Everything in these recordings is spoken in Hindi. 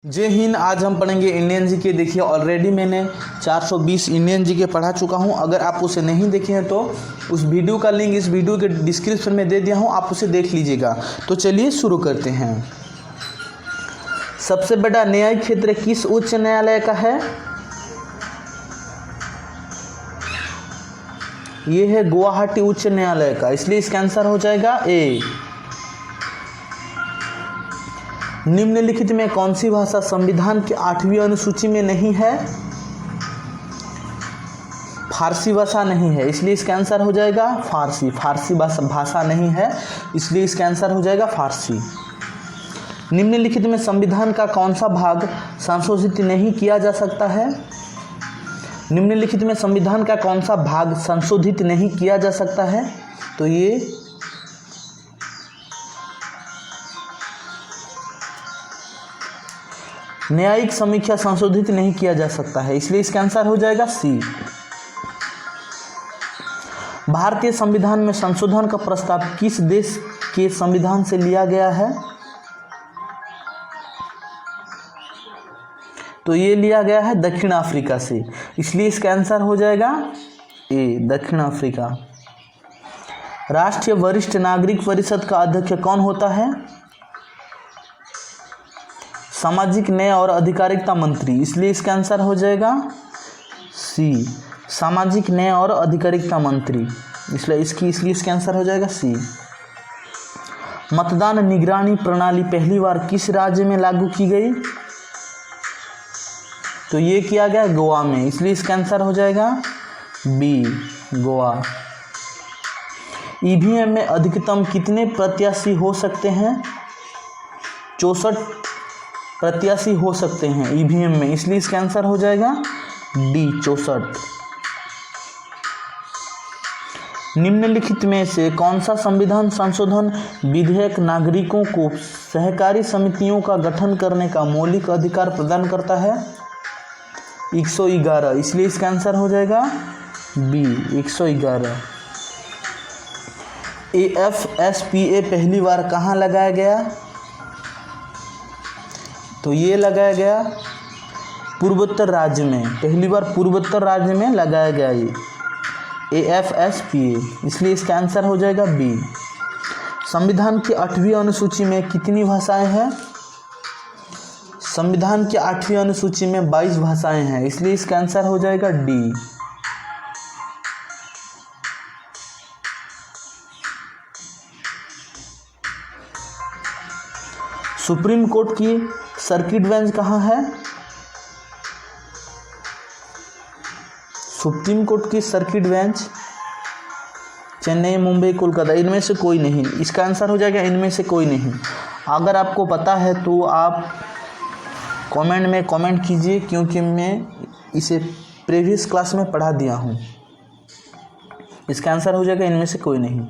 जय हिंद। आज हम पढ़ेंगे इंडियन जीके। देखिए ऑलरेडी मैंने 420 इंडियन जीके पढ़ा चुका हूं। अगर आप उसे नहीं देखे हैं तो उस वीडियो का लिंक इस वीडियो के डिस्क्रिप्शन में दे दिया हूं, आप उसे देख लीजिएगा। तो चलिए शुरू करते हैं। सबसे बड़ा न्यायिक क्षेत्र किस उच्च न्यायालय का है? ये है गुवाहाटी उच्च न्यायालय का, इसलिए इसका आंसर हो जाएगा ए। निम्नलिखित में कौन सी भाषा संविधान की 8वीं अनुसूची में नहीं है? फारसी भाषा नहीं है, इसलिए इसका आंसर हो जाएगा फारसी। फारसी भाषा नहीं है, इसलिए इसका आंसर हो जाएगा फारसी। निम्नलिखित में संविधान का कौन सा भाग संशोधित नहीं किया जा सकता है? निम्नलिखित में संविधान का कौन सा भाग संशोधित नहीं किया जा सकता है? तो ये न्यायिक समीक्षा संशोधित नहीं किया जा सकता है, इसलिए इसका आंसर हो जाएगा सी। भारतीय संविधान में संशोधन का प्रस्ताव किस देश के संविधान से लिया गया है? तो ये लिया गया है दक्षिण अफ्रीका से, इसलिए इसका आंसर हो जाएगा ए, दक्षिण अफ्रीका। राष्ट्रीय वरिष्ठ नागरिक परिषद का अध्यक्ष कौन होता है? सामाजिक न्याय और अधिकारिता मंत्री, इसलिए इसका आंसर हो जाएगा सी, सामाजिक न्याय और अधिकारिता मंत्री, इसलिए इसका आंसर हो जाएगा सी। मतदान निगरानी प्रणाली पहली बार किस राज्य में लागू की गई? तो ये किया गया गोवा में, इसलिए इसका आंसर हो जाएगा बी, गोवा। ईवीएम में अधिकतम कितने प्रत्याशी हो सकते हैं? 64 प्रत्याशी हो सकते हैं ईवीएम में, इसलिए इसका आंसर हो जाएगा डी, 64। निम्नलिखित में से कौन सा संविधान संशोधन विधेयक नागरिकों को सहकारी समितियों का गठन करने का मौलिक अधिकार प्रदान करता है? 111, इसलिए इसका आंसर हो जाएगा बी, 111। AFSPA पहली बार कहाँ लगाया गया? तो ये लगाया गया पूर्वोत्तर राज्य में, पहली बार पूर्वोत्तर राज्य में लगाया गया ये AFSPA, इसलिए इसका आंसर हो जाएगा बी। संविधान की 8वीं अनुसूची में कितनी भाषाएं हैं? संविधान की 8वीं अनुसूची में 22 भाषाएं हैं, इसलिए इसका आंसर हो जाएगा डी। सुप्रीम कोर्ट की सर्किट बेंच कहाँ है? सुप्रीम कोर्ट की सर्किट बेंच चेन्नई, मुंबई, कोलकाता, इनमें से कोई नहीं, इसका आंसर हो जाएगा इनमें से कोई नहीं। अगर आपको पता है तो आप कमेंट में कमेंट कीजिए, क्योंकि मैं इसे प्रीवियस क्लास में पढ़ा दिया हूँ। इसका आंसर हो जाएगा इनमें से कोई नहीं।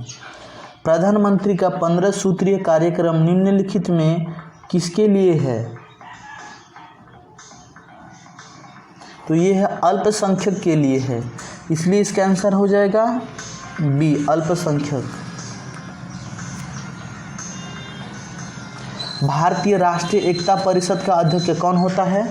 प्रधानमंत्री का 15 सूत्रीय कार्यक्रम निम्नलिखित में किसके लिए है? तो ये है अल्पसंख्यक के लिए है, इसलिए इसका आंसर हो जाएगा बी, अल्पसंख्यक। भारतीय राष्ट्रीय एकता परिषद का अध्यक्ष कौन होता है?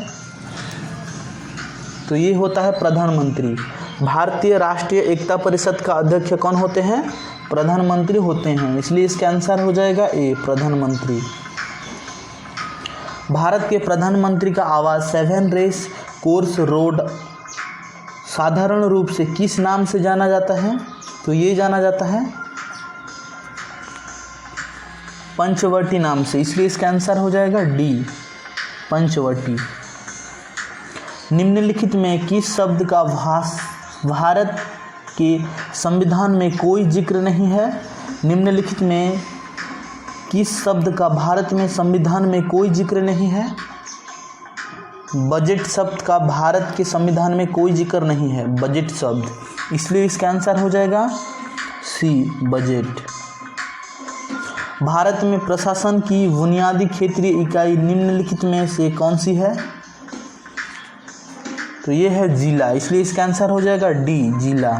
तो ये होता है प्रधानमंत्री। भारतीय राष्ट्रीय एकता परिषद का अध्यक्ष कौन होते हैं? प्रधानमंत्री होते हैं, इसलिए इसका आंसर हो जाएगा ए, प्रधानमंत्री। भारत के प्रधानमंत्री का आवास 7 रेस कोर्स रोड साधारण रूप से किस नाम से जाना जाता है? तो ये जाना जाता है पंचवटी नाम से, इसलिए इसका आंसर हो जाएगा डी, पंचवटी। निम्नलिखित में किस शब्द का भारत के संविधान में कोई जिक्र नहीं है? निम्नलिखित में किस शब्द का भारत में संविधान में कोई जिक्र नहीं है? बजट शब्द का भारत के संविधान में कोई जिक्र नहीं है, बजट शब्द, इसलिए इसका आंसर हो जाएगा सी, बजट। भारत में प्रशासन की बुनियादी क्षेत्रीय इकाई निम्नलिखित में से कौन सी है? तो ये है जिला, इसलिए इसका आंसर हो जाएगा डी, जिला।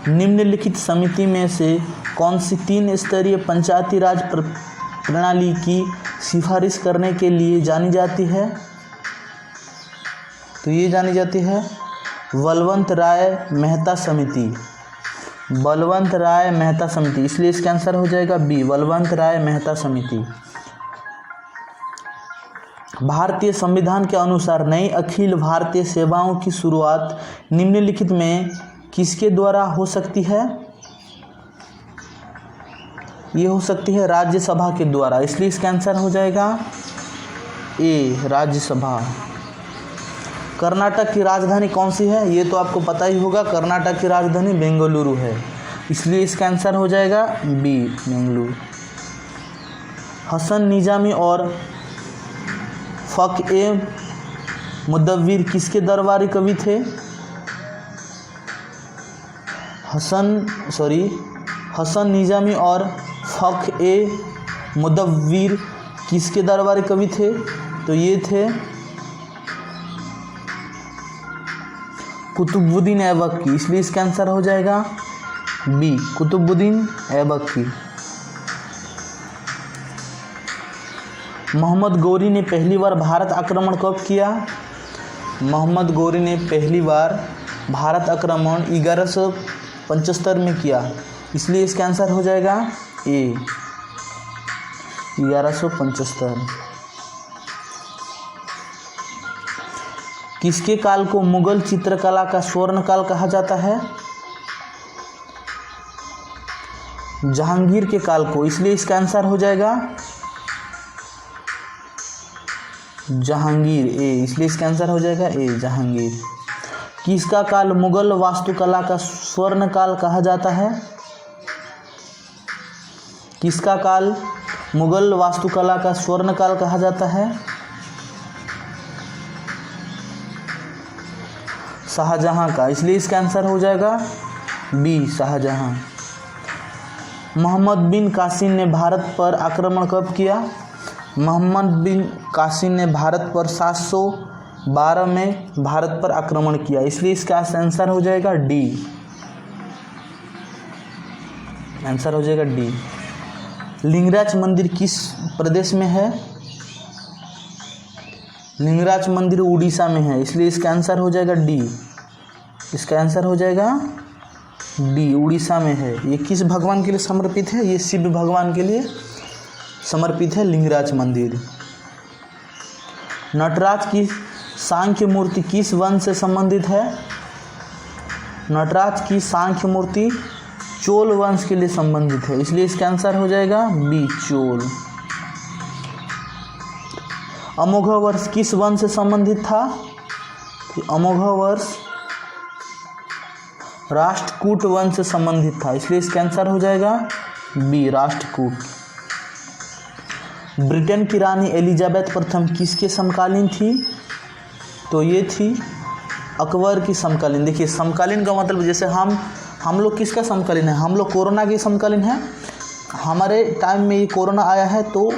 निम्नलिखित समिति में से कौन सी 3 स्तरीय पंचायती राज प्रणाली की सिफारिश करने के लिए जानी जाती है? तो ये जानी जाती है बलवंत राय मेहता समिति। बलवंत राय मेहता समिति, इसलिए इसका आंसर हो जाएगा बी, बलवंत राय मेहता समिति। भारतीय संविधान के अनुसार नई अखिल भारतीय सेवाओं की शुरुआत निम्नलिखित में किसके द्वारा हो सकती है? ये हो सकती है राज्यसभा के द्वारा, इसलिए इसका आंसर हो जाएगा ए, राज्यसभा। कर्नाटक की राजधानी कौन सी है? ये तो आपको पता ही होगा, कर्नाटक की राजधानी बेंगलुरु है, इसलिए इसका आंसर हो जाएगा बी, बेंगलुरु। हसन निजामी और फ़ख-ए-मुदव्विर किसके दरबारी कवि थे? हसन निजामी और फ़ख-ए-मुदव्विर किसके दरबारी कवि थे? तो ये थे कुतुबुद्दीन ऐबक की, इसलिए इसका आंसर हो जाएगा बी, कुतुबुद्दीन ऐबक की। मोहम्मद गौरी ने पहली बार भारत आक्रमण कब किया? मोहम्मद गौरी ने पहली बार भारत आक्रमण 1175 में किया, इसलिए इसका आंसर हो जाएगा ए, 1175। किसके काल को मुगल चित्रकला का स्वर्ण काल कहा जाता है? जहांगीर के काल को, इसलिए इसका आंसर हो जाएगा जहांगीर, ए, इसलिए इसका आंसर हो जाएगा ए, जहांगीर। किसका काल मुगल वास्तुकला का स्वर्ण काल कहा जाता है? किसका काल मुगल वास्तुकला का स्वर्ण काल कहा जाता है? शाहजहां का, इसलिए इसका आंसर हो जाएगा बी, शाहजहां। मोहम्मद बिन कासिम ने भारत पर आक्रमण कब किया? मोहम्मद बिन कासिम ने भारत पर 712 में भारत पर आक्रमण किया, इसलिए इसका आंसर हो जाएगा डी, आंसर हो जाएगा डी। लिंगराज मंदिर किस प्रदेश में है? लिंगराज मंदिर उड़ीसा में है, इसलिए इसका आंसर हो जाएगा डी, इसका आंसर हो जाएगा डी, उड़ीसा में है। ये किस भगवान के लिए समर्पित है? ये शिव भगवान के लिए समर्पित है लिंगराज मंदिर। नटराज की सांख्य मूर्ति किस वंश से संबंधित है? नटराज की सांख्य मूर्ति चोल वंश के लिए संबंधित है, इसलिए इसका आंसर हो जाएगा बी, चोल। अमोघा वर्ष किस वंश से संबंधित था? अमोघा वर्ष राष्ट्रकूट वंश से संबंधित था, इसलिए इसका आंसर हो जाएगा बी, राष्ट्रकूट। ब्रिटेन की रानी एलिजाबेथ प्रथम किसके समकालीन थी? तो ये थी अकबर की समकालीन। देखिए समकालीन का मतलब जैसे हम लोग किसका समकालीन है? हम लोग कोरोना के समकालीन हैं। हमारे टाइम में ये कोरोना आया है, तो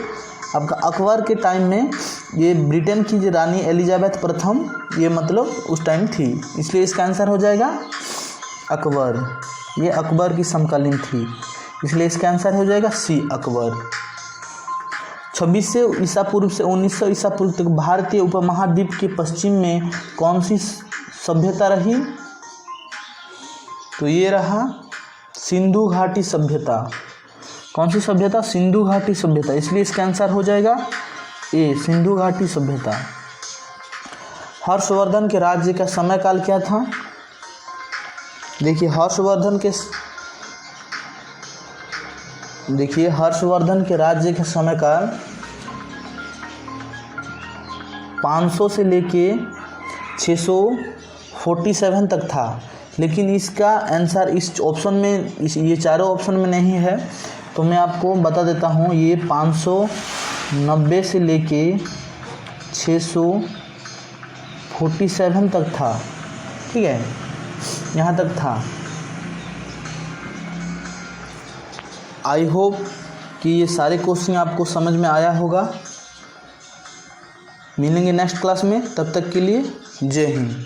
अब अकबर के टाइम में ये ब्रिटेन की जो रानी एलिजाबेथ प्रथम ये मतलब उस टाइम थी, इसलिए इसका आंसर हो जाएगा अकबर। ये अकबर की समकालीन थी, इसलिए इसका आंसर हो जाएगा सी, अकबर। 2600 ईसा पूर्व से 1900 ईसा पूर्व तक भारतीय उपमहाद्वीप के पश्चिम में कौन सी सभ्यता रही? तो ये रहा सिंधु घाटी सभ्यता। कौन सी सभ्यता? सिंधु घाटी सभ्यता, इसलिए इसका आंसर हो जाएगा ए, सिंधु घाटी सभ्यता। हर्षवर्धन के राज्य का समयकाल क्या था? देखिए हर्षवर्धन के राज्य का समयकाल 500 से लेके 647 तक था, लेकिन इसका आंसर इस ऑप्शन में ये चारों ऑप्शन में नहीं है, तो मैं आपको बता देता हूँ। ये 590 से लेके 647 तक था, ठीक है, यहाँ तक था। आई होप कि ये सारे क्वेश्चन आपको समझ में आया होगा। मिलेंगे नेक्स्ट क्लास में, तब तक के लिए जय हिंद।